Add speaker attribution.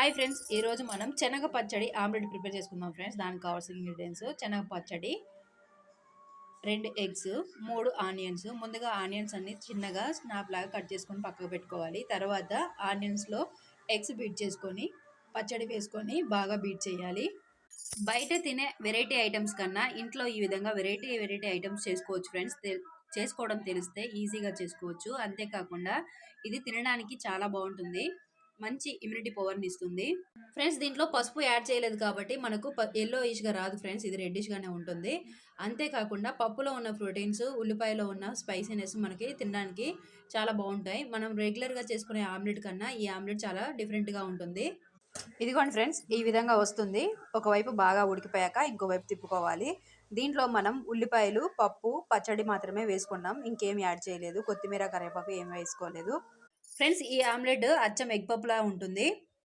Speaker 1: Hi friends, ఈరోజు మనం శనగ పచ్చడి ఆమ్లెట్ ప్రిపేర్ చేసుకుందాం ఫ్రెండ్స్. దానికి కావాల్సిన ఇంగ్రీడియంట్స్: శనగ పచ్చడి, 2 ఎగ్స్, 3 ఆనియన్స్. ముందుగా ఆనియన్స్ అన్ని చిన్నగా స్నాప్ లాగా కట్ చేసుకొని పక్కకు పెట్టుకోవాలి. తర్వాత ఆనియన్స్లో ఎగ్స్ బీట్ చేసుకొని పచ్చడి వేసుకొని బాగా బీట్ చేయాలి. బయట తినే వెరైటీ ఐటమ్స్ కన్నా ఇంట్లో ఈ విధంగా వెరైటీ ఐటమ్స్ చేసుకోవచ్చు ఫ్రెండ్స్. చేసుకోవడం తెలిస్తే ఈజీగా చేసుకోవచ్చు. అంతేకాకుండా ఇది తినడానికి చాలా బాగుంటుంది, మంచి ఇమ్యూనిటీ పవర్ని ఇస్తుంది ఫ్రెండ్స్. దీంట్లో పసుపు యాడ్ చేయలేదు కాబట్టి మనకు ఎల్లోయిష్గా రాదు ఫ్రెండ్స్, ఇది రెడ్డిష్గానే ఉంటుంది. అంతేకాకుండా పప్పులో ఉన్న ప్రోటీన్స్, ఉల్లిపాయలో ఉన్న స్పైసీనెస్ మనకి తినడానికి చాలా బాగుంటాయి. మనం రెగ్యులర్గా చేసుకునే ఆమ్లెట్ కన్నా ఈ ఆమ్లెట్ చాలా డిఫరెంట్గా ఉంటుంది. ఇదిగోండి ఫ్రెండ్స్, ఈ విధంగా వస్తుంది. ఒకవైపు బాగా ఉడికిపోయాక ఇంకోవైపు తిప్పుకోవాలి. దీంట్లో మనం ఉల్లిపాయలు, పప్పు, పచ్చడి మాత్రమే వేసుకున్నాం, ఇంకేం యాడ్ చేయలేదు. కొత్తిమీర, కరివేపాకు ఏం వేసుకోలేదు ఫ్రెండ్స్. ఈ ఆమ్లెట్ అచ్చం ఎగ్ పప్పులా ఉంటుంది.